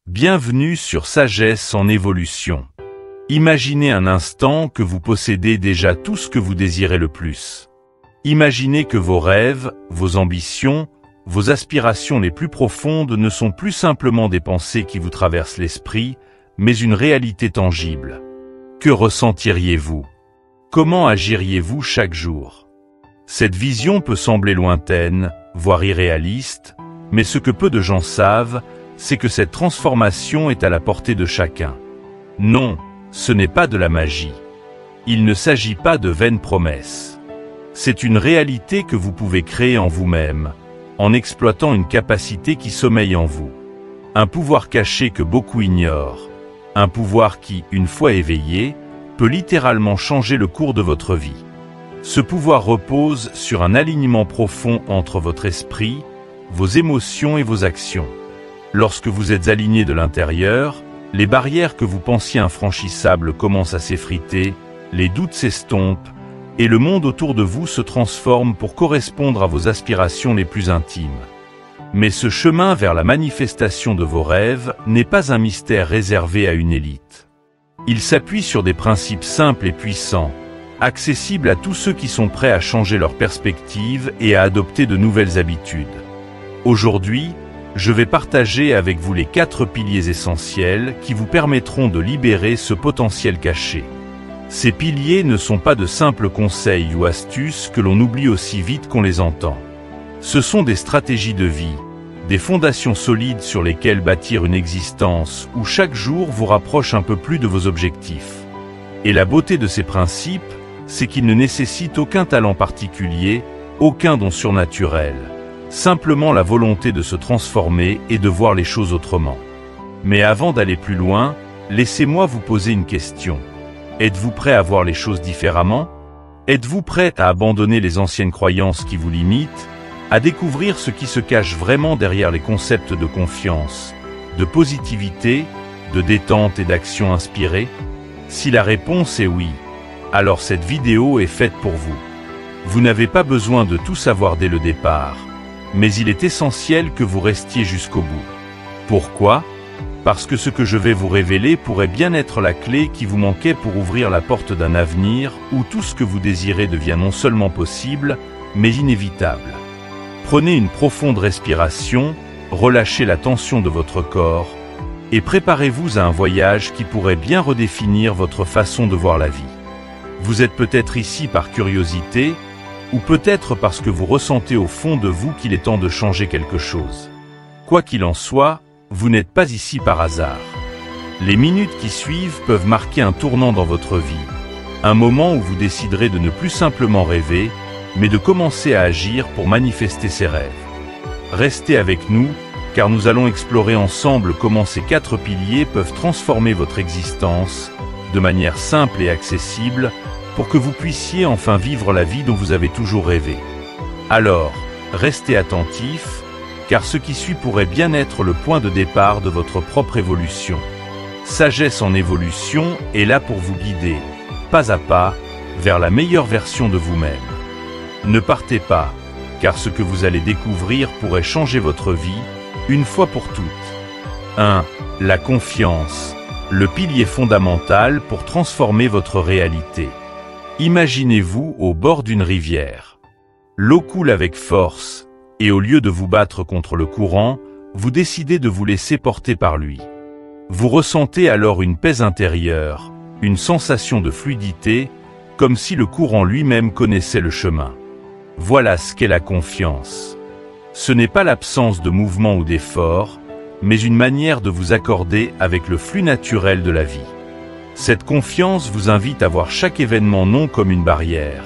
Bienvenue sur Sagesse en évolution. Imaginez un instant que vous possédez déjà tout ce que vous désirez le plus. Imaginez que vos rêves, vos ambitions, vos aspirations les plus profondes ne sont plus simplement des pensées qui vous traversent l'esprit, mais une réalité tangible. Que ressentiriez-vous? Comment agiriez-vous chaque jour? Cette vision peut sembler lointaine, voire irréaliste, mais ce que peu de gens savent, c'est que cette transformation est à la portée de chacun. Non, ce n'est pas de la magie. Il ne s'agit pas de vaines promesses. C'est une réalité que vous pouvez créer en vous-même, en exploitant une capacité qui sommeille en vous. Un pouvoir caché que beaucoup ignorent. Un pouvoir qui, une fois éveillé, peut littéralement changer le cours de votre vie. Ce pouvoir repose sur un alignement profond entre votre esprit, vos émotions et vos actions. Lorsque vous êtes aligné de l'intérieur, les barrières que vous pensiez infranchissables commencent à s'effriter, les doutes s'estompent, et le monde autour de vous se transforme pour correspondre à vos aspirations les plus intimes. Mais ce chemin vers la manifestation de vos rêves n'est pas un mystère réservé à une élite. Il s'appuie sur des principes simples et puissants, accessibles à tous ceux qui sont prêts à changer leur perspective et à adopter de nouvelles habitudes. Aujourd'hui, je vais partager avec vous les 4 piliers essentiels qui vous permettront de libérer ce potentiel caché. Ces piliers ne sont pas de simples conseils ou astuces que l'on oublie aussi vite qu'on les entend. Ce sont des stratégies de vie, des fondations solides sur lesquelles bâtir une existence où chaque jour vous rapproche un peu plus de vos objectifs. Et la beauté de ces principes, c'est qu'ils ne nécessitent aucun talent particulier, aucun don surnaturel. Simplement la volonté de se transformer et de voir les choses autrement. Mais avant d'aller plus loin, laissez-moi vous poser une question. Êtes-vous prêt à voir les choses différemment? Êtes-vous prêt à abandonner les anciennes croyances qui vous limitent, à découvrir ce qui se cache vraiment derrière les concepts de confiance, de positivité, de détente et d'action inspirée? Si la réponse est oui, alors cette vidéo est faite pour vous. Vous n'avez pas besoin de tout savoir dès le départ. Mais il est essentiel que vous restiez jusqu'au bout. Pourquoi? Parce que ce que je vais vous révéler pourrait bien être la clé qui vous manquait pour ouvrir la porte d'un avenir où tout ce que vous désirez devient non seulement possible, mais inévitable. Prenez une profonde respiration, relâchez la tension de votre corps, et préparez-vous à un voyage qui pourrait bien redéfinir votre façon de voir la vie. Vous êtes peut-être ici par curiosité, ou peut-être parce que vous ressentez au fond de vous qu'il est temps de changer quelque chose. Quoi qu'il en soit, vous n'êtes pas ici par hasard. Les minutes qui suivent peuvent marquer un tournant dans votre vie, un moment où vous déciderez de ne plus simplement rêver, mais de commencer à agir pour manifester ses rêves. Restez avec nous, car nous allons explorer ensemble comment ces 4 piliers peuvent transformer votre existence, de manière simple et accessible, pour que vous puissiez enfin vivre la vie dont vous avez toujours rêvé. Alors, restez attentifs, car ce qui suit pourrait bien être le point de départ de votre propre évolution. Sagesse en évolution est là pour vous guider, pas à pas, vers la meilleure version de vous-même. Ne partez pas, car ce que vous allez découvrir pourrait changer votre vie, une fois pour toutes. 1. La confiance, le pilier fondamental pour transformer votre réalité. Imaginez-vous au bord d'une rivière. L'eau coule avec force, et au lieu de vous battre contre le courant, vous décidez de vous laisser porter par lui. Vous ressentez alors une paix intérieure, une sensation de fluidité, comme si le courant lui-même connaissait le chemin. Voilà ce qu'est la confiance. Ce n'est pas l'absence de mouvement ou d'effort, mais une manière de vous accorder avec le flux naturel de la vie. Cette confiance vous invite à voir chaque événement non comme une barrière,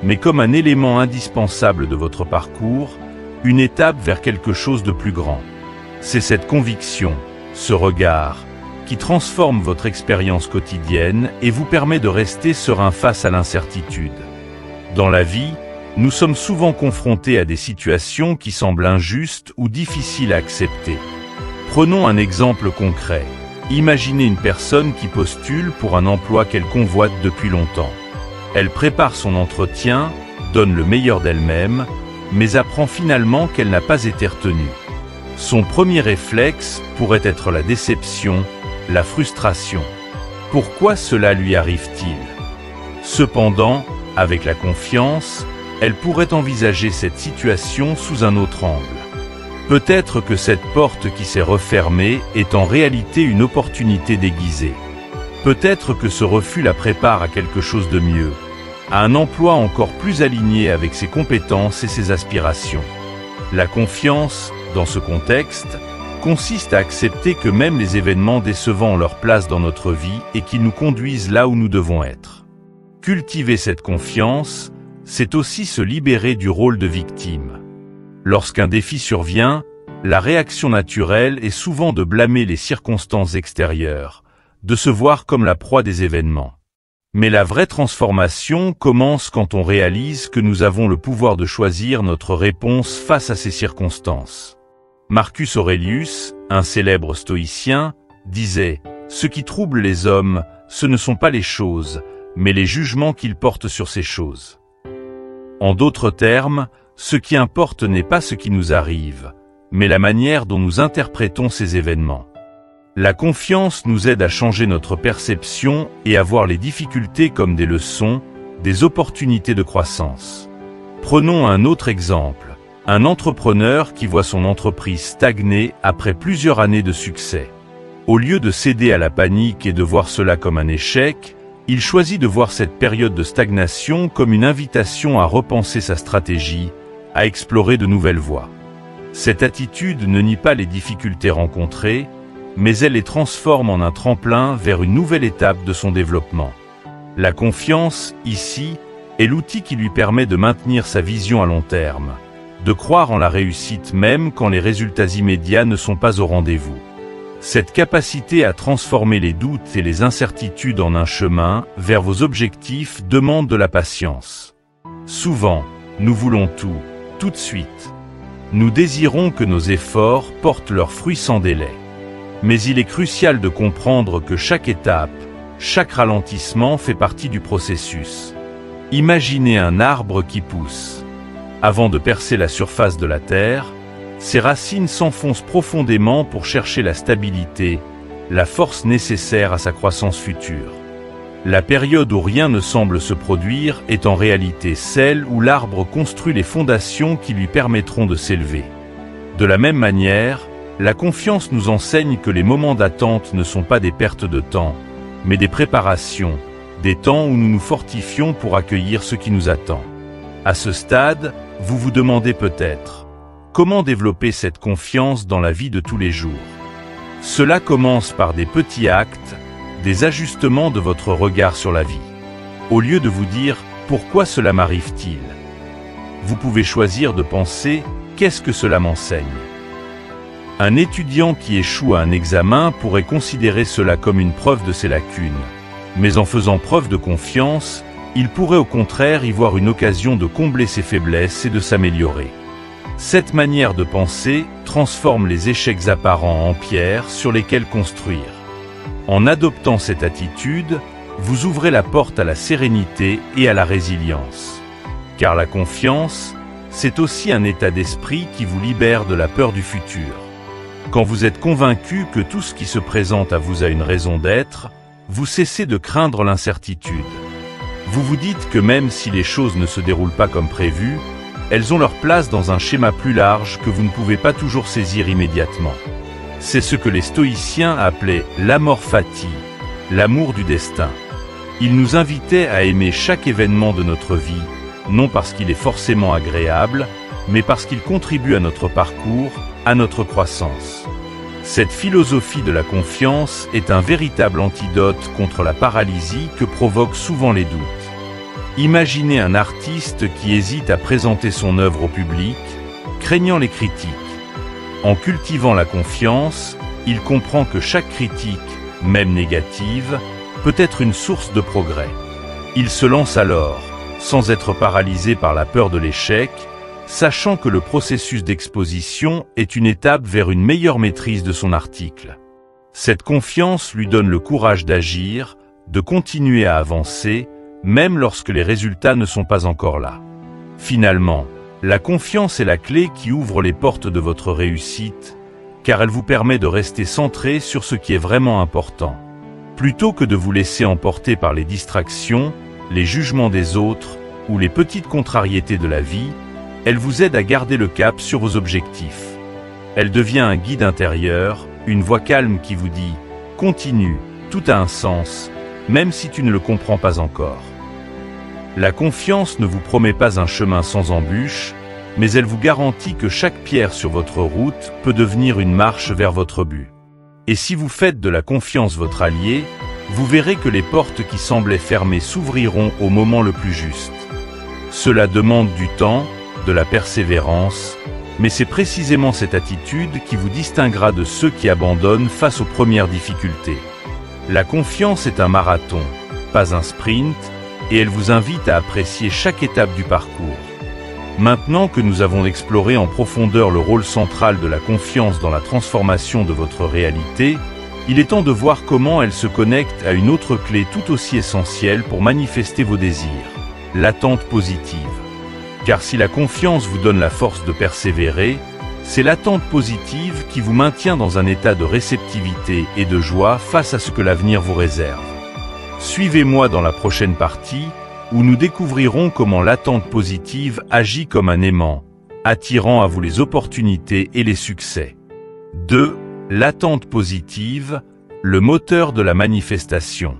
mais comme un élément indispensable de votre parcours, une étape vers quelque chose de plus grand. C'est cette conviction, ce regard, qui transforme votre expérience quotidienne et vous permet de rester serein face à l'incertitude. Dans la vie, nous sommes souvent confrontés à des situations qui semblent injustes ou difficiles à accepter. Prenons un exemple concret. Imaginez une personne qui postule pour un emploi qu'elle convoite depuis longtemps. Elle prépare son entretien, donne le meilleur d'elle-même, mais apprend finalement qu'elle n'a pas été retenue. Son premier réflexe pourrait être la déception, la frustration. Pourquoi cela lui arrive-t-il? Cependant, avec la confiance, elle pourrait envisager cette situation sous un autre angle. Peut-être que cette porte qui s'est refermée est en réalité une opportunité déguisée. Peut-être que ce refus la prépare à quelque chose de mieux, à un emploi encore plus aligné avec ses compétences et ses aspirations. La confiance, dans ce contexte, consiste à accepter que même les événements décevants ont leur place dans notre vie et qu'ils nous conduisent là où nous devons être. Cultiver cette confiance, c'est aussi se libérer du rôle de victime. Lorsqu'un défi survient, la réaction naturelle est souvent de blâmer les circonstances extérieures, de se voir comme la proie des événements. Mais la vraie transformation commence quand on réalise que nous avons le pouvoir de choisir notre réponse face à ces circonstances. Marcus Aurelius, un célèbre stoïcien, disait « Ce qui trouble les hommes, ce ne sont pas les choses, mais les jugements qu'ils portent sur ces choses. » En d'autres termes, ce qui importe n'est pas ce qui nous arrive, mais la manière dont nous interprétons ces événements. La confiance nous aide à changer notre perception et à voir les difficultés comme des leçons, des opportunités de croissance. Prenons un autre exemple, un entrepreneur qui voit son entreprise stagner après plusieurs années de succès. Au lieu de céder à la panique et de voir cela comme un échec, il choisit de voir cette période de stagnation comme une invitation à repenser sa stratégie, à explorer de nouvelles voies. Cette attitude ne nie pas les difficultés rencontrées, mais elle les transforme en un tremplin vers une nouvelle étape de son développement. La confiance, ici, est l'outil qui lui permet de maintenir sa vision à long terme, de croire en la réussite même quand les résultats immédiats ne sont pas au rendez-vous. Cette capacité à transformer les doutes et les incertitudes en un chemin vers vos objectifs demande de la patience. Souvent, nous voulons tout de suite. Nous désirons que nos efforts portent leurs fruits sans délai. Mais il est crucial de comprendre que chaque étape, chaque ralentissement fait partie du processus. Imaginez un arbre qui pousse. Avant de percer la surface de la terre, ses racines s'enfoncent profondément pour chercher la stabilité, la force nécessaire à sa croissance future. La période où rien ne semble se produire est en réalité celle où l'arbre construit les fondations qui lui permettront de s'élever. De la même manière, la confiance nous enseigne que les moments d'attente ne sont pas des pertes de temps, mais des préparations, des temps où nous nous fortifions pour accueillir ce qui nous attend. À ce stade, vous vous demandez peut-être, comment développer cette confiance dans la vie de tous les jours? Cela commence par des petits actes, des ajustements de votre regard sur la vie. Au lieu de vous dire « Pourquoi cela m'arrive-t-il ?» vous pouvez choisir de penser « Qu'est-ce que cela m'enseigne ?» Un étudiant qui échoue à un examen pourrait considérer cela comme une preuve de ses lacunes. Mais en faisant preuve de confiance, il pourrait au contraire y voir une occasion de combler ses faiblesses et de s'améliorer. Cette manière de penser transforme les échecs apparents en pierres sur lesquelles construire. En adoptant cette attitude, vous ouvrez la porte à la sérénité et à la résilience. Car la confiance, c'est aussi un état d'esprit qui vous libère de la peur du futur. Quand vous êtes convaincu que tout ce qui se présente à vous a une raison d'être, vous cessez de craindre l'incertitude. Vous vous dites que même si les choses ne se déroulent pas comme prévu, elles ont leur place dans un schéma plus large que vous ne pouvez pas toujours saisir immédiatement. C'est ce que les stoïciens appelaient l'amor fati, l'amour du destin. Ils nous invitaient à aimer chaque événement de notre vie, non parce qu'il est forcément agréable, mais parce qu'il contribue à notre parcours, à notre croissance. Cette philosophie de la confiance est un véritable antidote contre la paralysie que provoquent souvent les doutes. Imaginez un artiste qui hésite à présenter son œuvre au public, craignant les critiques. En cultivant la confiance, il comprend que chaque critique, même négative, peut être une source de progrès. Il se lance alors, sans être paralysé par la peur de l'échec, sachant que le processus d'exposition est une étape vers une meilleure maîtrise de son article. Cette confiance lui donne le courage d'agir, de continuer à avancer, même lorsque les résultats ne sont pas encore là. Finalement, la confiance est la clé qui ouvre les portes de votre réussite, car elle vous permet de rester centré sur ce qui est vraiment important. Plutôt que de vous laisser emporter par les distractions, les jugements des autres ou les petites contrariétés de la vie, elle vous aide à garder le cap sur vos objectifs. Elle devient un guide intérieur, une voix calme qui vous dit « Continue, tout a un sens, même si tu ne le comprends pas encore ». La confiance ne vous promet pas un chemin sans embûches, mais elle vous garantit que chaque pierre sur votre route peut devenir une marche vers votre but. Et si vous faites de la confiance votre allié, vous verrez que les portes qui semblaient fermées s'ouvriront au moment le plus juste. Cela demande du temps, de la persévérance, mais c'est précisément cette attitude qui vous distinguera de ceux qui abandonnent face aux premières difficultés. La confiance est un marathon, pas un sprint, et elle vous invite à apprécier chaque étape du parcours. Maintenant que nous avons exploré en profondeur le rôle central de la confiance dans la transformation de votre réalité, il est temps de voir comment elle se connecte à une autre clé tout aussi essentielle pour manifester vos désirs, l'attente positive. Car si la confiance vous donne la force de persévérer, c'est l'attente positive qui vous maintient dans un état de réceptivité et de joie face à ce que l'avenir vous réserve. Suivez-moi dans la prochaine partie, où nous découvrirons comment l'attente positive agit comme un aimant, attirant à vous les opportunités et les succès. 2. L'attente positive, le moteur de la manifestation.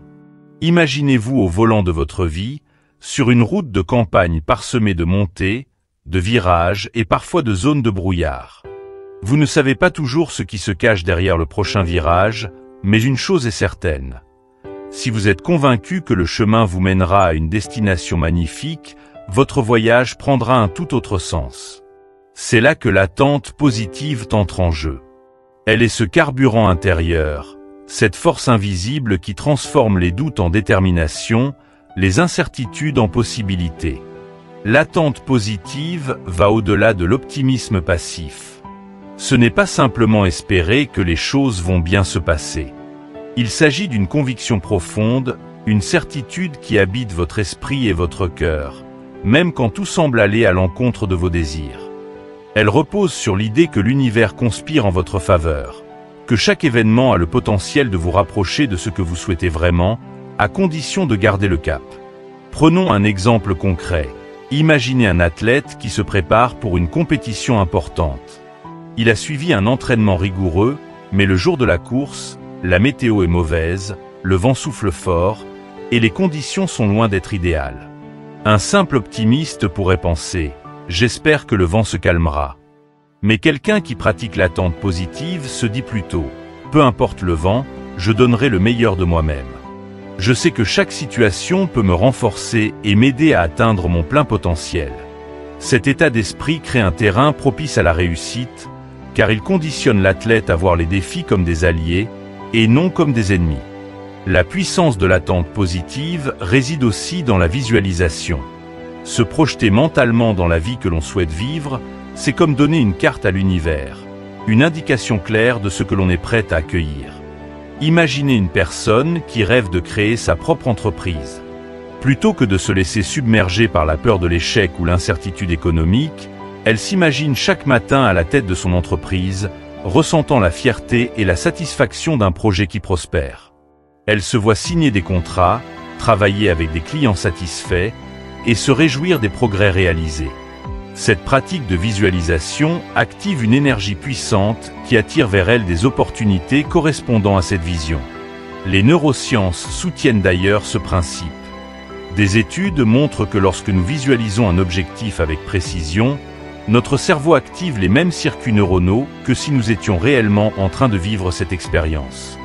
Imaginez-vous au volant de votre vie, sur une route de campagne parsemée de montées, de virages et parfois de zones de brouillard. Vous ne savez pas toujours ce qui se cache derrière le prochain virage, mais une chose est certaine. Si vous êtes convaincu que le chemin vous mènera à une destination magnifique, votre voyage prendra un tout autre sens. C'est là que l'attente positive entre en jeu. Elle est ce carburant intérieur, cette force invisible qui transforme les doutes en détermination, les incertitudes en possibilités. L'attente positive va au-delà de l'optimisme passif. Ce n'est pas simplement espérer que les choses vont bien se passer. Il s'agit d'une conviction profonde, une certitude qui habite votre esprit et votre cœur, même quand tout semble aller à l'encontre de vos désirs. Elle repose sur l'idée que l'univers conspire en votre faveur, que chaque événement a le potentiel de vous rapprocher de ce que vous souhaitez vraiment, à condition de garder le cap. Prenons un exemple concret. Imaginez un athlète qui se prépare pour une compétition importante. Il a suivi un entraînement rigoureux, mais le jour de la course, la météo est mauvaise, le vent souffle fort, et les conditions sont loin d'être idéales. Un simple optimiste pourrait penser « J'espère que le vent se calmera ». Mais quelqu'un qui pratique l'attente positive se dit plutôt « Peu importe le vent, je donnerai le meilleur de moi-même. Je sais que chaque situation peut me renforcer et m'aider à atteindre mon plein potentiel. » Cet état d'esprit crée un terrain propice à la réussite, car il conditionne l'athlète à voir les défis comme des alliés, et non comme des ennemis. La puissance de l'attente positive réside aussi dans la visualisation. Se projeter mentalement dans la vie que l'on souhaite vivre, c'est comme donner une carte à l'univers, une indication claire de ce que l'on est prêt à accueillir. Imaginez une personne qui rêve de créer sa propre entreprise. Plutôt que de se laisser submerger par la peur de l'échec ou l'incertitude économique, elle s'imagine chaque matin à la tête de son entreprise, ressentant la fierté et la satisfaction d'un projet qui prospère. Elle se voit signer des contrats, travailler avec des clients satisfaits et se réjouir des progrès réalisés. Cette pratique de visualisation active une énergie puissante qui attire vers elle des opportunités correspondant à cette vision. Les neurosciences soutiennent d'ailleurs ce principe. Des études montrent que lorsque nous visualisons un objectif avec précision, notre cerveau active les mêmes circuits neuronaux que si nous étions réellement en train de vivre cette expérience.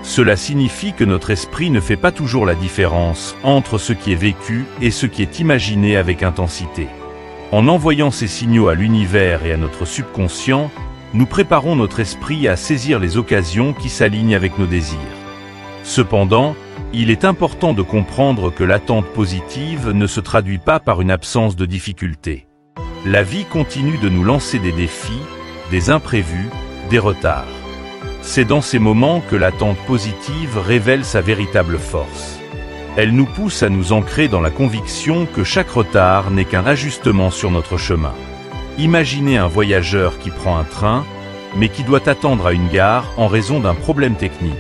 Cela signifie que notre esprit ne fait pas toujours la différence entre ce qui est vécu et ce qui est imaginé avec intensité. En envoyant ces signaux à l'univers et à notre subconscient, nous préparons notre esprit à saisir les occasions qui s'alignent avec nos désirs. Cependant, il est important de comprendre que l'attente positive ne se traduit pas par une absence de difficultés. La vie continue de nous lancer des défis, des imprévus, des retards. C'est dans ces moments que l'attente positive révèle sa véritable force. Elle nous pousse à nous ancrer dans la conviction que chaque retard n'est qu'un ajustement sur notre chemin. Imaginez un voyageur qui prend un train, mais qui doit attendre à une gare en raison d'un problème technique.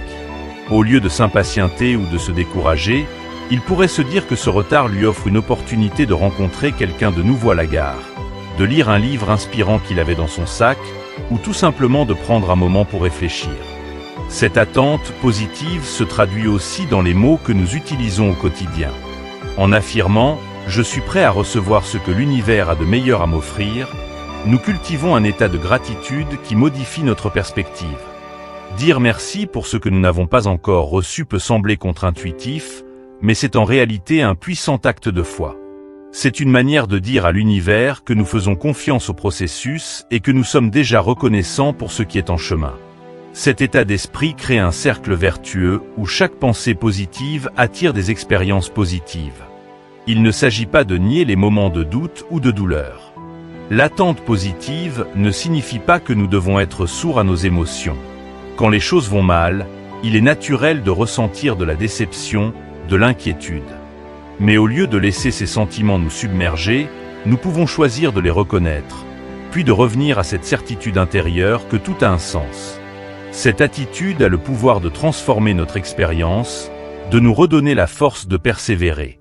Au lieu de s'impatienter ou de se décourager, il pourrait se dire que ce retard lui offre une opportunité de rencontrer quelqu'un de nouveau à la gare, de lire un livre inspirant qu'il avait dans son sac, ou tout simplement de prendre un moment pour réfléchir. Cette attente positive se traduit aussi dans les mots que nous utilisons au quotidien. En affirmant « je suis prêt à recevoir ce que l'univers a de meilleur à m'offrir », nous cultivons un état de gratitude qui modifie notre perspective. Dire merci pour ce que nous n'avons pas encore reçu peut sembler contre-intuitif, mais c'est en réalité un puissant acte de foi. C'est une manière de dire à l'univers que nous faisons confiance au processus et que nous sommes déjà reconnaissants pour ce qui est en chemin. Cet état d'esprit crée un cercle vertueux où chaque pensée positive attire des expériences positives. Il ne s'agit pas de nier les moments de doute ou de douleur. L'attente positive ne signifie pas que nous devons être sourds à nos émotions. Quand les choses vont mal, il est naturel de ressentir de la déception, de l'inquiétude. Mais au lieu de laisser ces sentiments nous submerger, nous pouvons choisir de les reconnaître, puis de revenir à cette certitude intérieure que tout a un sens. Cette attitude a le pouvoir de transformer notre expérience, de nous redonner la force de persévérer.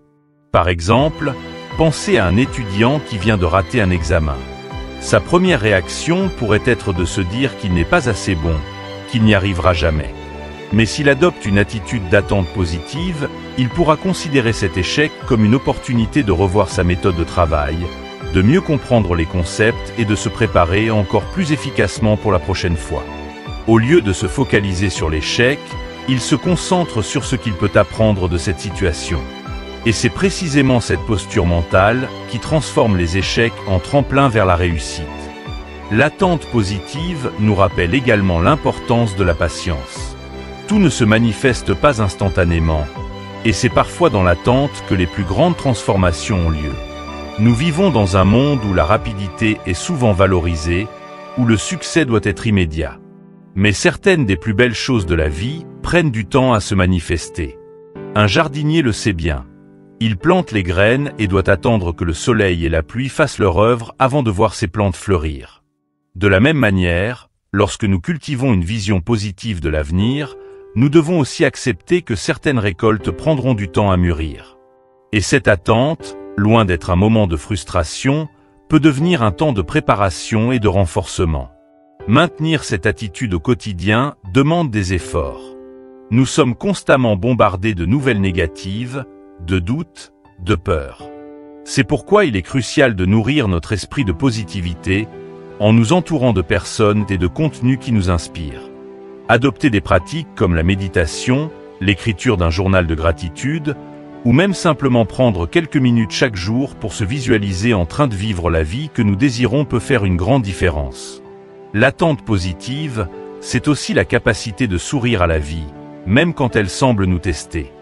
Par exemple, pensez à un étudiant qui vient de rater un examen. Sa première réaction pourrait être de se dire qu'il n'est pas assez bon, qu'il n'y arrivera jamais. Mais s'il adopte une attitude d'attente positive, il pourra considérer cet échec comme une opportunité de revoir sa méthode de travail, de mieux comprendre les concepts et de se préparer encore plus efficacement pour la prochaine fois. Au lieu de se focaliser sur l'échec, il se concentre sur ce qu'il peut apprendre de cette situation. Et c'est précisément cette posture mentale qui transforme les échecs en tremplin vers la réussite. L'attente positive nous rappelle également l'importance de la patience. Tout ne se manifeste pas instantanément, et c'est parfois dans l'attente que les plus grandes transformations ont lieu. Nous vivons dans un monde où la rapidité est souvent valorisée, où le succès doit être immédiat. Mais certaines des plus belles choses de la vie prennent du temps à se manifester. Un jardinier le sait bien. Il plante les graines et doit attendre que le soleil et la pluie fassent leur œuvre avant de voir ses plantes fleurir. De la même manière, lorsque nous cultivons une vision positive de l'avenir, nous devons aussi accepter que certaines récoltes prendront du temps à mûrir. Et cette attente, loin d'être un moment de frustration, peut devenir un temps de préparation et de renforcement. Maintenir cette attitude au quotidien demande des efforts. Nous sommes constamment bombardés de nouvelles négatives, de doutes, de peurs. C'est pourquoi il est crucial de nourrir notre esprit de positivité en nous entourant de personnes et de contenus qui nous inspirent. Adopter des pratiques comme la méditation, l'écriture d'un journal de gratitude, ou même simplement prendre quelques minutes chaque jour pour se visualiser en train de vivre la vie que nous désirons peut faire une grande différence. L'attente positive, c'est aussi la capacité de sourire à la vie, même quand elle semble nous tester.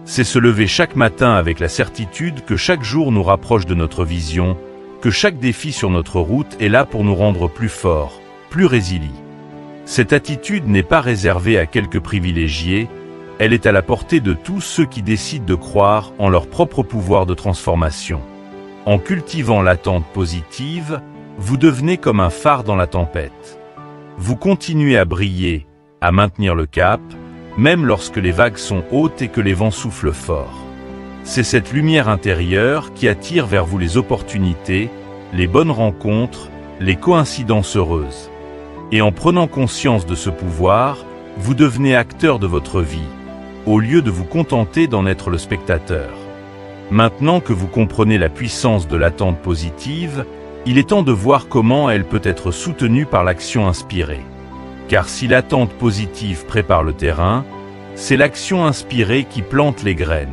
C'est se lever chaque matin avec la certitude que chaque jour nous rapproche de notre vision, que chaque défi sur notre route est là pour nous rendre plus forts, plus résilients. Cette attitude n'est pas réservée à quelques privilégiés, elle est à la portée de tous ceux qui décident de croire en leur propre pouvoir de transformation. En cultivant l'attente positive, vous devenez comme un phare dans la tempête. Vous continuez à briller, à maintenir le cap, même lorsque les vagues sont hautes et que les vents soufflent fort. C'est cette lumière intérieure qui attire vers vous les opportunités, les bonnes rencontres, les coïncidences heureuses. Et en prenant conscience de ce pouvoir, vous devenez acteur de votre vie, au lieu de vous contenter d'en être le spectateur. Maintenant que vous comprenez la puissance de l'attente positive, il est temps de voir comment elle peut être soutenue par l'action inspirée. Car si l'attente positive prépare le terrain, c'est l'action inspirée qui plante les graines.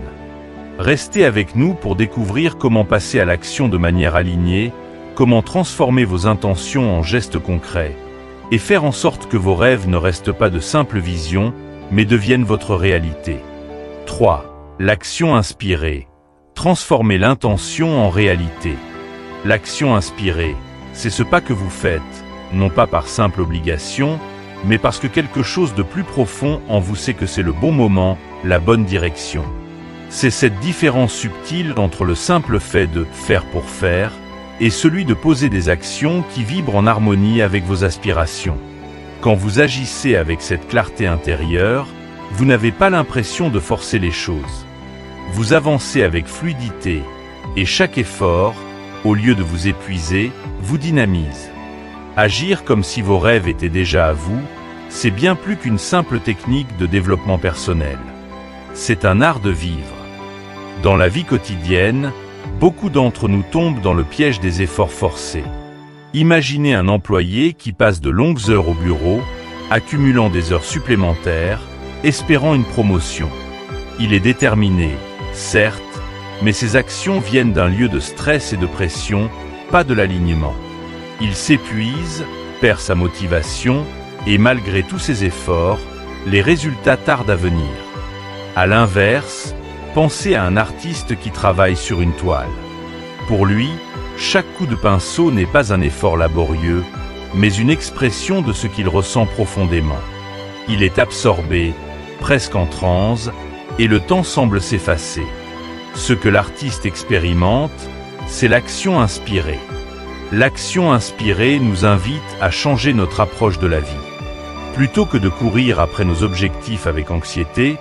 Restez avec nous pour découvrir comment passer à l'action de manière alignée, comment transformer vos intentions en gestes concrets, et faire en sorte que vos rêves ne restent pas de simples visions, mais deviennent votre réalité. 3. L'action inspirée. Transformez l'intention en réalité. L'action inspirée, c'est ce pas que vous faites, non pas par simple obligation, mais parce que quelque chose de plus profond en vous sait que c'est le bon moment, la bonne direction. C'est cette différence subtile entre le simple fait de « faire pour faire » et celui de poser des actions qui vibrent en harmonie avec vos aspirations. Quand vous agissez avec cette clarté intérieure, vous n'avez pas l'impression de forcer les choses. Vous avancez avec fluidité, et chaque effort, au lieu de vous épuiser, vous dynamise. Agir comme si vos rêves étaient déjà à vous, c'est bien plus qu'une simple technique de développement personnel. C'est un art de vivre. Dans la vie quotidienne, beaucoup d'entre nous tombent dans le piège des efforts forcés. Imaginez un employé qui passe de longues heures au bureau, accumulant des heures supplémentaires, espérant une promotion. Il est déterminé, certes, mais ses actions viennent d'un lieu de stress et de pression, pas de l'alignement. Il s'épuise, perd sa motivation, et malgré tous ses efforts, les résultats tardent à venir. À l'inverse, pensez à un artiste qui travaille sur une toile. Pour lui, chaque coup de pinceau n'est pas un effort laborieux, mais une expression de ce qu'il ressent profondément. Il est absorbé, presque en transe, et le temps semble s'effacer. Ce que l'artiste expérimente, c'est l'action inspirée. L'action inspirée nous invite à changer notre approche de la vie. Plutôt que de courir après nos objectifs avec anxiété,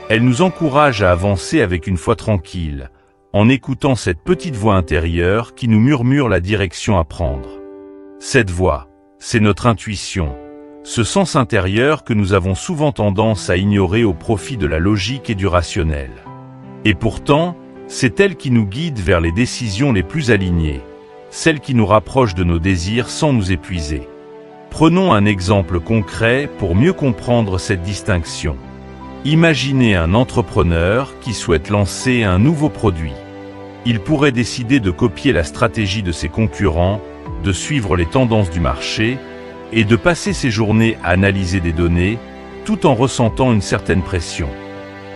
elle nous encourage à avancer avec une foi tranquille, en écoutant cette petite voix intérieure qui nous murmure la direction à prendre. Cette voix, c'est notre intuition, ce sens intérieur que nous avons souvent tendance à ignorer au profit de la logique et du rationnel. Et pourtant, c'est elle qui nous guide vers les décisions les plus alignées, celle qui nous rapproche de nos désirs sans nous épuiser. Prenons un exemple concret pour mieux comprendre cette distinction. Imaginez un entrepreneur qui souhaite lancer un nouveau produit. Il pourrait décider de copier la stratégie de ses concurrents, de suivre les tendances du marché et de passer ses journées à analyser des données, tout en ressentant une certaine pression.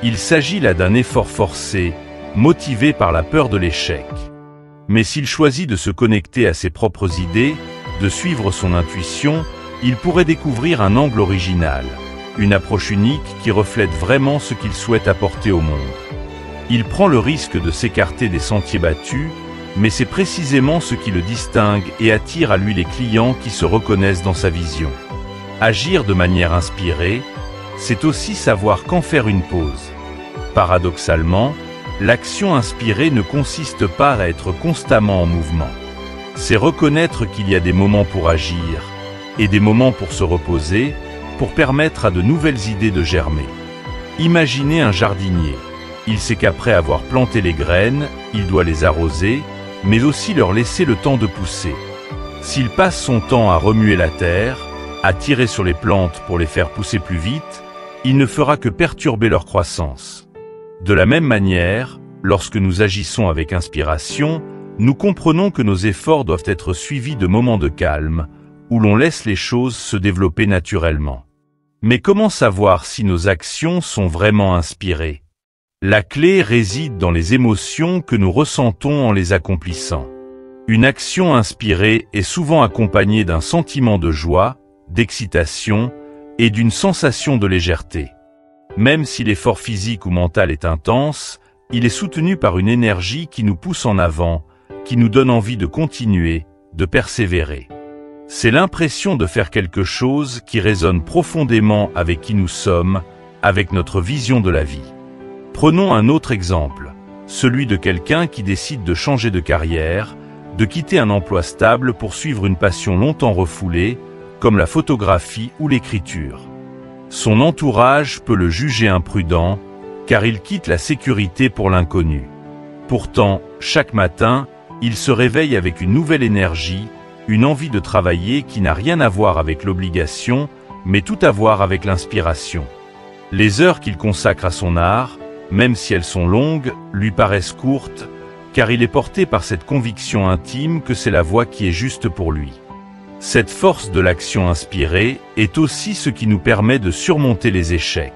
Il s'agit là d'un effort forcé, motivé par la peur de l'échec. Mais s'il choisit de se connecter à ses propres idées, de suivre son intuition, il pourrait découvrir un angle original, une approche unique qui reflète vraiment ce qu'il souhaite apporter au monde. Il prend le risque de s'écarter des sentiers battus, mais c'est précisément ce qui le distingue et attire à lui les clients qui se reconnaissent dans sa vision. Agir de manière inspirée, c'est aussi savoir quand faire une pause. Paradoxalement, l'action inspirée ne consiste pas à être constamment en mouvement. C'est reconnaître qu'il y a des moments pour agir et des moments pour se reposer, pour permettre à de nouvelles idées de germer. Imaginez un jardinier. Il sait qu'après avoir planté les graines, il doit les arroser, mais aussi leur laisser le temps de pousser. S'il passe son temps à remuer la terre, à tirer sur les plantes pour les faire pousser plus vite, il ne fera que perturber leur croissance. De la même manière, lorsque nous agissons avec inspiration, nous comprenons que nos efforts doivent être suivis de moments de calme, où l'on laisse les choses se développer naturellement. Mais comment savoir si nos actions sont vraiment inspirées? La clé réside dans les émotions que nous ressentons en les accomplissant. Une action inspirée est souvent accompagnée d'un sentiment de joie, d'excitation et d'une sensation de légèreté. Même si l'effort physique ou mental est intense, il est soutenu par une énergie qui nous pousse en avant, qui nous donne envie de continuer, de persévérer. C'est l'impression de faire quelque chose qui résonne profondément avec qui nous sommes, avec notre vision de la vie. Prenons un autre exemple, celui de quelqu'un qui décide de changer de carrière, de quitter un emploi stable pour suivre une passion longtemps refoulée, comme la photographie ou l'écriture. Son entourage peut le juger imprudent, car il quitte la sécurité pour l'inconnu. Pourtant, chaque matin, il se réveille avec une nouvelle énergie, une envie de travailler qui n'a rien à voir avec l'obligation, mais tout à voir avec l'inspiration. Les heures qu'il consacre à son art, même si elles sont longues, lui paraissent courtes, car il est porté par cette conviction intime que c'est la voie qui est juste pour lui. Cette force de l'action inspirée est aussi ce qui nous permet de surmonter les échecs.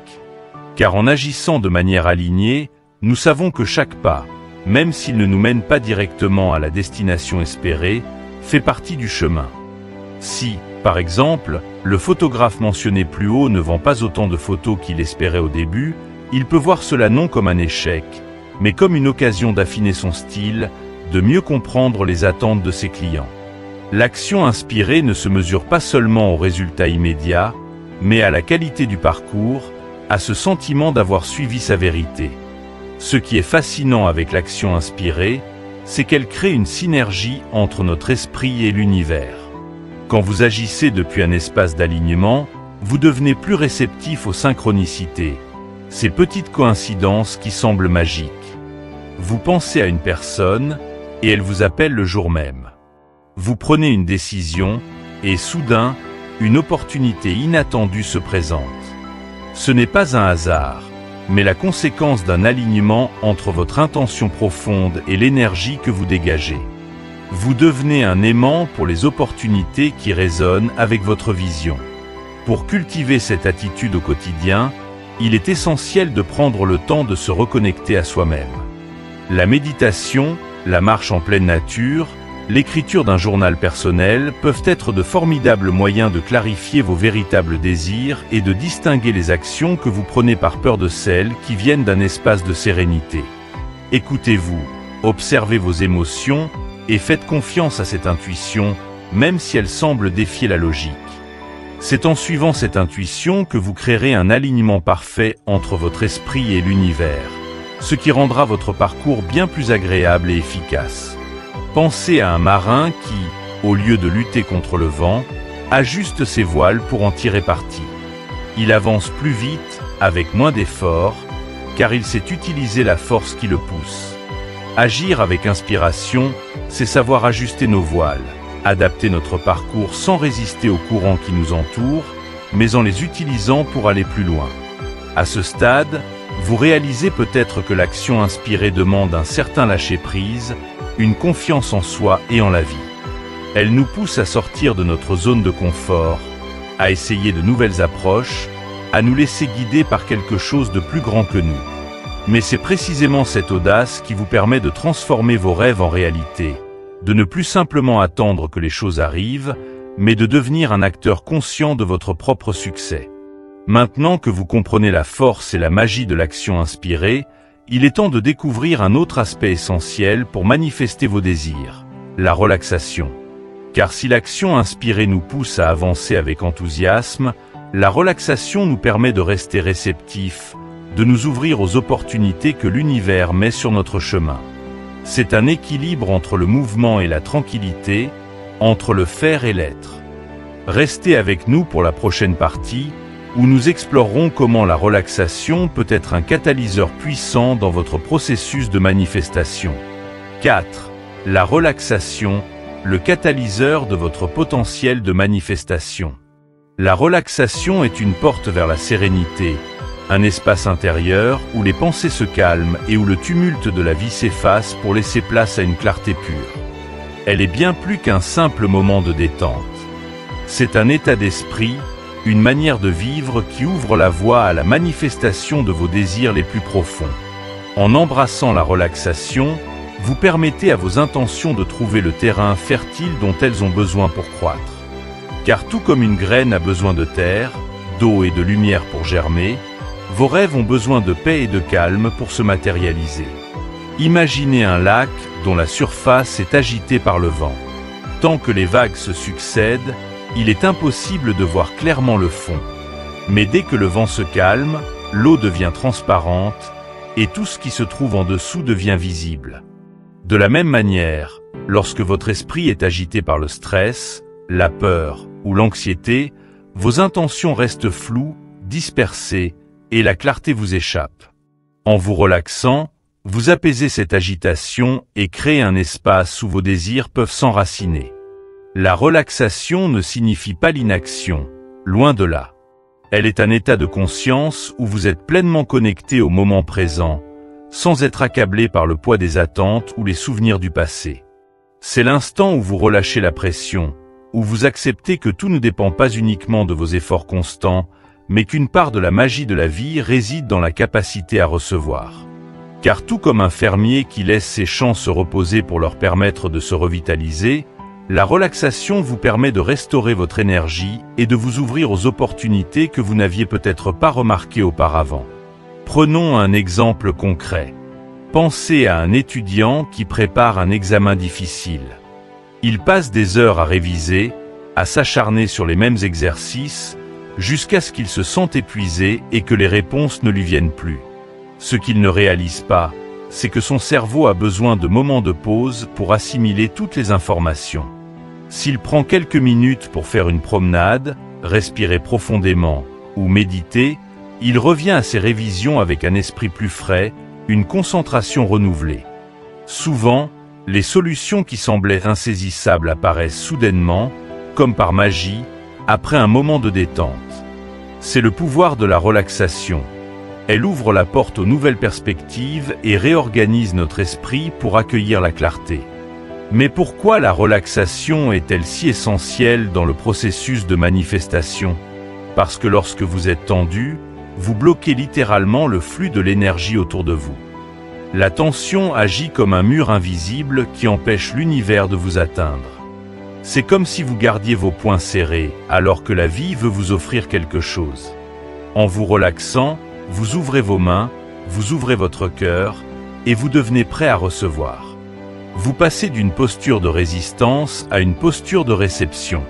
Car en agissant de manière alignée, nous savons que chaque pas, même s'il ne nous mène pas directement à la destination espérée, fait partie du chemin. Si, par exemple, le photographe mentionné plus haut ne vend pas autant de photos qu'il espérait au début, il peut voir cela non comme un échec, mais comme une occasion d'affiner son style, de mieux comprendre les attentes de ses clients. L'action inspirée ne se mesure pas seulement au résultat immédiat, mais à la qualité du parcours, à ce sentiment d'avoir suivi sa vérité. Ce qui est fascinant avec l'action inspirée, c'est qu'elle crée une synergie entre notre esprit et l'univers. Quand vous agissez depuis un espace d'alignement, vous devenez plus réceptif aux synchronicités, ces petites coïncidences qui semblent magiques. Vous pensez à une personne, et elle vous appelle le jour même. Vous prenez une décision, et soudain, une opportunité inattendue se présente. Ce n'est pas un hasard, mais la conséquence d'un alignement entre votre intention profonde et l'énergie que vous dégagez. Vous devenez un aimant pour les opportunités qui résonnent avec votre vision. Pour cultiver cette attitude au quotidien, il est essentiel de prendre le temps de se reconnecter à soi-même. La méditation, la marche en pleine nature, l'écriture d'un journal personnel peuvent être de formidables moyens de clarifier vos véritables désirs et de distinguer les actions que vous prenez par peur de celles qui viennent d'un espace de sérénité. Écoutez-vous, observez vos émotions et faites confiance à cette intuition, même si elle semble défier la logique. C'est en suivant cette intuition que vous créerez un alignement parfait entre votre esprit et l'univers, ce qui rendra votre parcours bien plus agréable et efficace. Pensez à un marin qui, au lieu de lutter contre le vent, ajuste ses voiles pour en tirer parti. Il avance plus vite, avec moins d'efforts, car il sait utiliser la force qui le pousse. Agir avec inspiration, c'est savoir ajuster nos voiles, adapter notre parcours sans résister aux courants qui nous entourent, mais en les utilisant pour aller plus loin. À ce stade, vous réalisez peut-être que l'action inspirée demande un certain lâcher-prise, une confiance en soi et en la vie. Elle nous pousse à sortir de notre zone de confort, à essayer de nouvelles approches, à nous laisser guider par quelque chose de plus grand que nous. Mais c'est précisément cette audace qui vous permet de transformer vos rêves en réalité, de ne plus simplement attendre que les choses arrivent, mais de devenir un acteur conscient de votre propre succès. Maintenant que vous comprenez la force et la magie de l'action inspirée, il est temps de découvrir un autre aspect essentiel pour manifester vos désirs, la relaxation. Car si l'action inspirée nous pousse à avancer avec enthousiasme, la relaxation nous permet de rester réceptifs, de nous ouvrir aux opportunités que l'univers met sur notre chemin. C'est un équilibre entre le mouvement et la tranquillité, entre le faire et l'être. Restez avec nous pour la prochaine partie, où nous explorerons comment la relaxation peut être un catalyseur puissant dans votre processus de manifestation. 4. La relaxation, le catalyseur de votre potentiel de manifestation. La relaxation est une porte vers la sérénité, un espace intérieur où les pensées se calment et où le tumulte de la vie s'efface pour laisser place à une clarté pure. Elle est bien plus qu'un simple moment de détente. C'est un état d'esprit, une manière de vivre qui ouvre la voie à la manifestation de vos désirs les plus profonds. En embrassant la relaxation, vous permettez à vos intentions de trouver le terrain fertile dont elles ont besoin pour croître. Car tout comme une graine a besoin de terre, d'eau et de lumière pour germer, vos rêves ont besoin de paix et de calme pour se matérialiser. Imaginez un lac dont la surface est agitée par le vent. Tant que les vagues se succèdent, il est impossible de voir clairement le fond. Mais dès que le vent se calme, l'eau devient transparente et tout ce qui se trouve en dessous devient visible. De la même manière, lorsque votre esprit est agité par le stress, la peur ou l'anxiété, vos intentions restent floues, dispersées et la clarté vous échappe. En vous relaxant, vous apaisez cette agitation et créez un espace où vos désirs peuvent s'enraciner. La relaxation ne signifie pas l'inaction, loin de là. Elle est un état de conscience où vous êtes pleinement connecté au moment présent, sans être accablé par le poids des attentes ou les souvenirs du passé. C'est l'instant où vous relâchez la pression, où vous acceptez que tout ne dépend pas uniquement de vos efforts constants, mais qu'une part de la magie de la vie réside dans la capacité à recevoir. Car tout comme un fermier qui laisse ses champs se reposer pour leur permettre de se revitaliser, la relaxation vous permet de restaurer votre énergie et de vous ouvrir aux opportunités que vous n'aviez peut-être pas remarquées auparavant. Prenons un exemple concret. Pensez à un étudiant qui prépare un examen difficile. Il passe des heures à réviser, à s'acharner sur les mêmes exercices, jusqu'à ce qu'il se sente épuisé et que les réponses ne lui viennent plus. Ce qu'il ne réalise pas, c'est que son cerveau a besoin de moments de pause pour assimiler toutes les informations. S'il prend quelques minutes pour faire une promenade, respirer profondément ou méditer, il revient à ses révisions avec un esprit plus frais, une concentration renouvelée. Souvent, les solutions qui semblaient insaisissables apparaissent soudainement, comme par magie, après un moment de détente. C'est le pouvoir de la relaxation. Elle ouvre la porte aux nouvelles perspectives et réorganise notre esprit pour accueillir la clarté. Mais pourquoi la relaxation est-elle si essentielle dans le processus de manifestation? Parce que lorsque vous êtes tendu, vous bloquez littéralement le flux de l'énergie autour de vous. La tension agit comme un mur invisible qui empêche l'univers de vous atteindre. C'est comme si vous gardiez vos poings serrés, alors que la vie veut vous offrir quelque chose. En vous relaxant, vous ouvrez vos mains, vous ouvrez votre cœur, et vous devenez prêt à recevoir. Vous passez d'une posture de résistance à une posture de réception.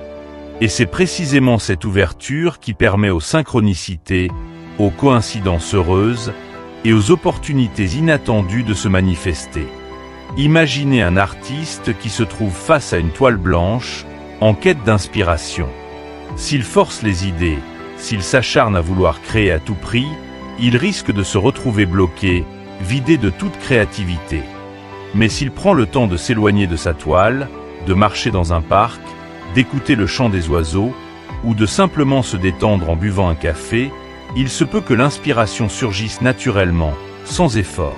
Et c'est précisément cette ouverture qui permet aux synchronicités, aux coïncidences heureuses et aux opportunités inattendues de se manifester. Imaginez un artiste qui se trouve face à une toile blanche, en quête d'inspiration. S'il force les idées, s'il s'acharne à vouloir créer à tout prix, il risque de se retrouver bloqué, vidé de toute créativité. Mais s'il prend le temps de s'éloigner de sa toile, de marcher dans un parc, d'écouter le chant des oiseaux, ou de simplement se détendre en buvant un café, il se peut que l'inspiration surgisse naturellement, sans effort.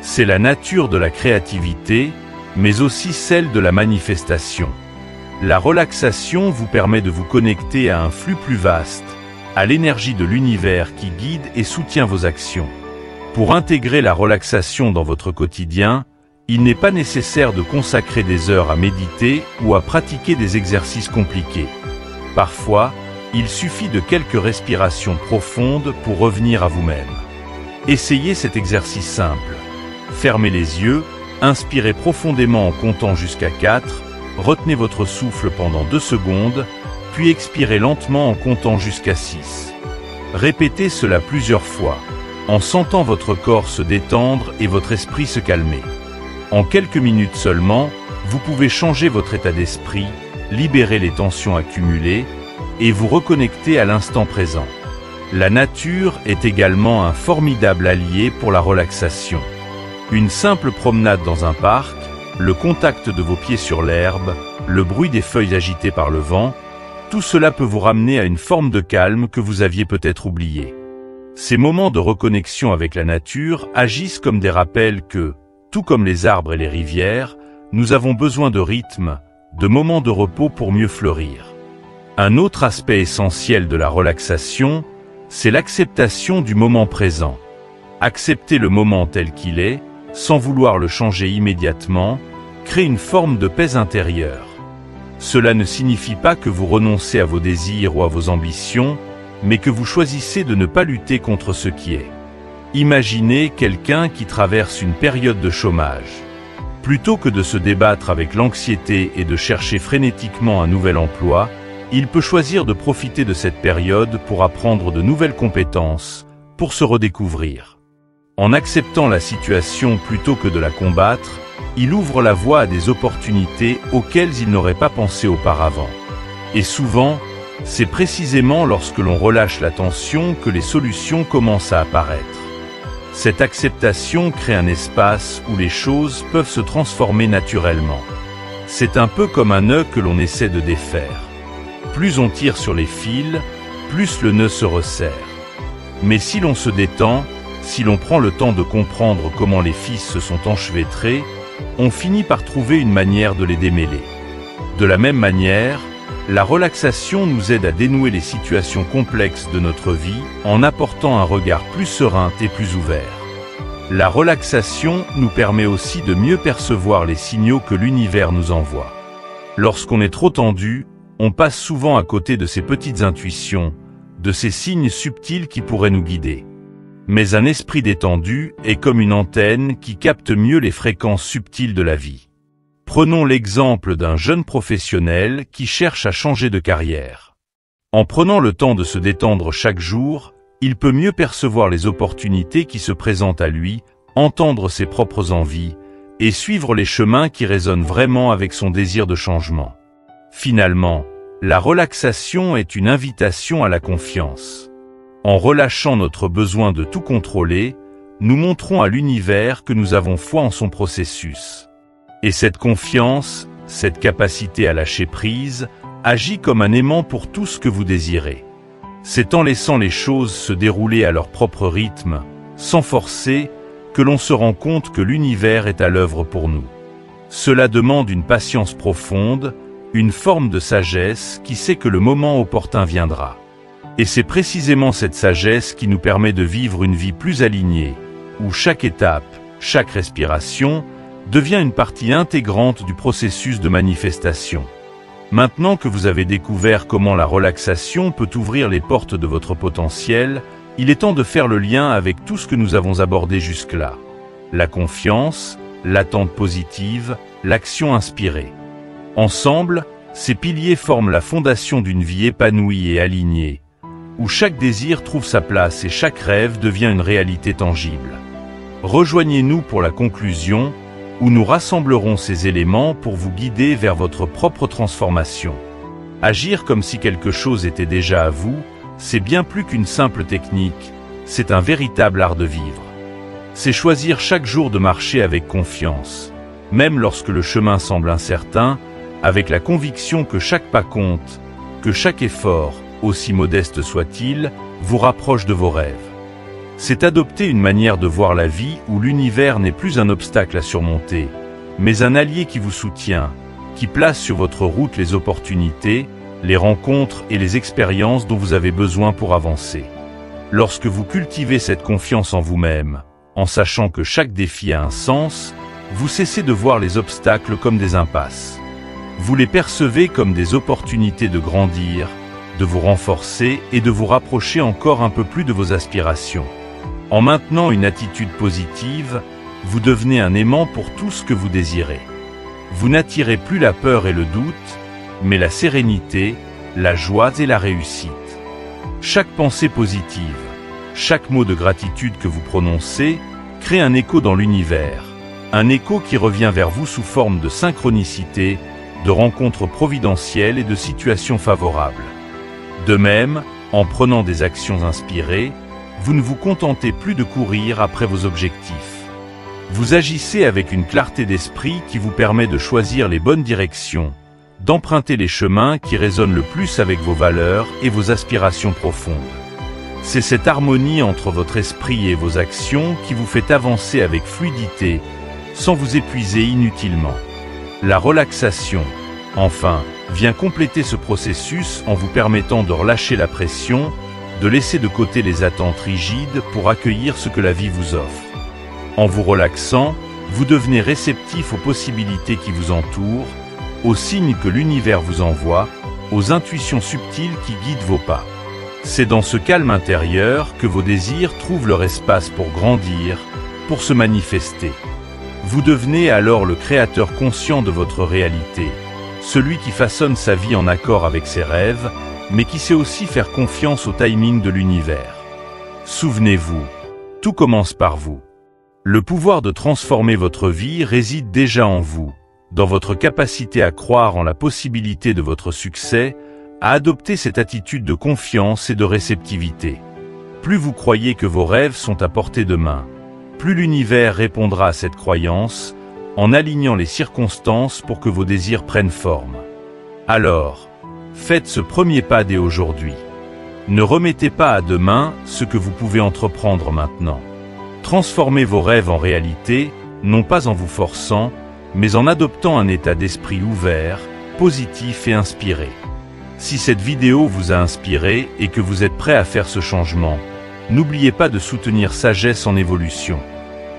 C'est la nature de la créativité, mais aussi celle de la manifestation. La relaxation vous permet de vous connecter à un flux plus vaste, à l'énergie de l'univers qui guide et soutient vos actions. Pour intégrer la relaxation dans votre quotidien, il n'est pas nécessaire de consacrer des heures à méditer ou à pratiquer des exercices compliqués. Parfois, il suffit de quelques respirations profondes pour revenir à vous-même. Essayez cet exercice simple. Fermez les yeux, inspirez profondément en comptant jusqu'à 4, retenez votre souffle pendant 2 secondes, puis expirez lentement en comptant jusqu'à 6. Répétez cela plusieurs fois, en sentant votre corps se détendre et votre esprit se calmer. En quelques minutes seulement, vous pouvez changer votre état d'esprit, libérer les tensions accumulées et vous reconnecter à l'instant présent. La nature est également un formidable allié pour la relaxation. Une simple promenade dans un parc, le contact de vos pieds sur l'herbe, le bruit des feuilles agitées par le vent, tout cela peut vous ramener à une forme de calme que vous aviez peut-être oubliée. Ces moments de reconnexion avec la nature agissent comme des rappels que, tout comme les arbres et les rivières, nous avons besoin de rythme, de moments de repos pour mieux fleurir. Un autre aspect essentiel de la relaxation, c'est l'acceptation du moment présent. Accepter le moment tel qu'il est, sans vouloir le changer immédiatement, crée une forme de paix intérieure. Cela ne signifie pas que vous renoncez à vos désirs ou à vos ambitions, mais que vous choisissez de ne pas lutter contre ce qui est. Imaginez quelqu'un qui traverse une période de chômage. Plutôt que de se débattre avec l'anxiété et de chercher frénétiquement un nouvel emploi, il peut choisir de profiter de cette période pour apprendre de nouvelles compétences, pour se redécouvrir. En acceptant la situation plutôt que de la combattre, il ouvre la voie à des opportunités auxquelles il n'aurait pas pensé auparavant. Et souvent, c'est précisément lorsque l'on relâche la tension que les solutions commencent à apparaître. Cette acceptation crée un espace où les choses peuvent se transformer naturellement. C'est un peu comme un nœud que l'on essaie de défaire. Plus on tire sur les fils, plus le nœud se resserre. Mais si l'on se détend, si l'on prend le temps de comprendre comment les fils se sont enchevêtrés, on finit par trouver une manière de les démêler. De la même manière, la relaxation nous aide à dénouer les situations complexes de notre vie en apportant un regard plus serein et plus ouvert. La relaxation nous permet aussi de mieux percevoir les signaux que l'univers nous envoie. Lorsqu'on est trop tendu, on passe souvent à côté de ces petites intuitions, de ces signes subtils qui pourraient nous guider. Mais un esprit détendu est comme une antenne qui capte mieux les fréquences subtiles de la vie. Prenons l'exemple d'un jeune professionnel qui cherche à changer de carrière. En prenant le temps de se détendre chaque jour, il peut mieux percevoir les opportunités qui se présentent à lui, entendre ses propres envies et suivre les chemins qui résonnent vraiment avec son désir de changement. Finalement, la relaxation est une invitation à la confiance. En relâchant notre besoin de tout contrôler, nous montrons à l'univers que nous avons foi en son processus. Et cette confiance, cette capacité à lâcher prise, agit comme un aimant pour tout ce que vous désirez. C'est en laissant les choses se dérouler à leur propre rythme, sans forcer, que l'on se rend compte que l'univers est à l'œuvre pour nous. Cela demande une patience profonde, une forme de sagesse qui sait que le moment opportun viendra. Et c'est précisément cette sagesse qui nous permet de vivre une vie plus alignée, où chaque étape, chaque respiration, devient une partie intégrante du processus de manifestation. Maintenant que vous avez découvert comment la relaxation peut ouvrir les portes de votre potentiel, il est temps de faire le lien avec tout ce que nous avons abordé jusque-là. La confiance, l'attente positive, l'action inspirée. Ensemble, ces piliers forment la fondation d'une vie épanouie et alignée, où chaque désir trouve sa place et chaque rêve devient une réalité tangible. Rejoignez-nous pour la conclusion, où nous rassemblerons ces éléments pour vous guider vers votre propre transformation. Agir comme si quelque chose était déjà à vous, c'est bien plus qu'une simple technique, c'est un véritable art de vivre. C'est choisir chaque jour de marcher avec confiance, même lorsque le chemin semble incertain, avec la conviction que chaque pas compte, que chaque effort, aussi modeste soit-il, vous rapproche de vos rêves. C'est adopter une manière de voir la vie où l'univers n'est plus un obstacle à surmonter, mais un allié qui vous soutient, qui place sur votre route les opportunités, les rencontres et les expériences dont vous avez besoin pour avancer. Lorsque vous cultivez cette confiance en vous-même, en sachant que chaque défi a un sens, vous cessez de voir les obstacles comme des impasses. Vous les percevez comme des opportunités de grandir, de vous renforcer et de vous rapprocher encore un peu plus de vos aspirations. En maintenant une attitude positive, vous devenez un aimant pour tout ce que vous désirez. Vous n'attirez plus la peur et le doute, mais la sérénité, la joie et la réussite. Chaque pensée positive, chaque mot de gratitude que vous prononcez, crée un écho dans l'univers, un écho qui revient vers vous sous forme de synchronicité, de rencontres providentielles et de situations favorables. De même, en prenant des actions inspirées, vous ne vous contentez plus de courir après vos objectifs. Vous agissez avec une clarté d'esprit qui vous permet de choisir les bonnes directions, d'emprunter les chemins qui résonnent le plus avec vos valeurs et vos aspirations profondes. C'est cette harmonie entre votre esprit et vos actions qui vous fait avancer avec fluidité, sans vous épuiser inutilement. La relaxation, enfin, vient compléter ce processus en vous permettant de relâcher la pression, de laisser de côté les attentes rigides pour accueillir ce que la vie vous offre. En vous relaxant, vous devenez réceptif aux possibilités qui vous entourent, aux signes que l'univers vous envoie, aux intuitions subtiles qui guident vos pas. C'est dans ce calme intérieur que vos désirs trouvent leur espace pour grandir, pour se manifester. Vous devenez alors le créateur conscient de votre réalité, celui qui façonne sa vie en accord avec ses rêves, mais qui sait aussi faire confiance au timing de l'univers. Souvenez-vous, tout commence par vous. Le pouvoir de transformer votre vie réside déjà en vous, dans votre capacité à croire en la possibilité de votre succès, à adopter cette attitude de confiance et de réceptivité. Plus vous croyez que vos rêves sont à portée de main, plus l'univers répondra à cette croyance, en alignant les circonstances pour que vos désirs prennent forme. Alors, faites ce premier pas dès aujourd'hui. Ne remettez pas à demain ce que vous pouvez entreprendre maintenant. Transformez vos rêves en réalité, non pas en vous forçant, mais en adoptant un état d'esprit ouvert, positif et inspiré. Si cette vidéo vous a inspiré et que vous êtes prêt à faire ce changement, n'oubliez pas de soutenir Sagesse en évolution.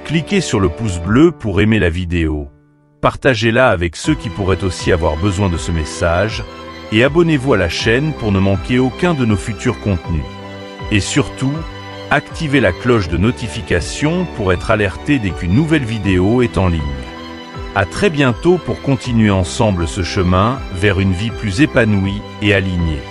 Cliquez sur le pouce bleu pour aimer la vidéo. Partagez-la avec ceux qui pourraient aussi avoir besoin de ce message, et abonnez-vous à la chaîne pour ne manquer aucun de nos futurs contenus. Et surtout, activez la cloche de notification pour être alerté dès qu'une nouvelle vidéo est en ligne. À très bientôt pour continuer ensemble ce chemin vers une vie plus épanouie et alignée.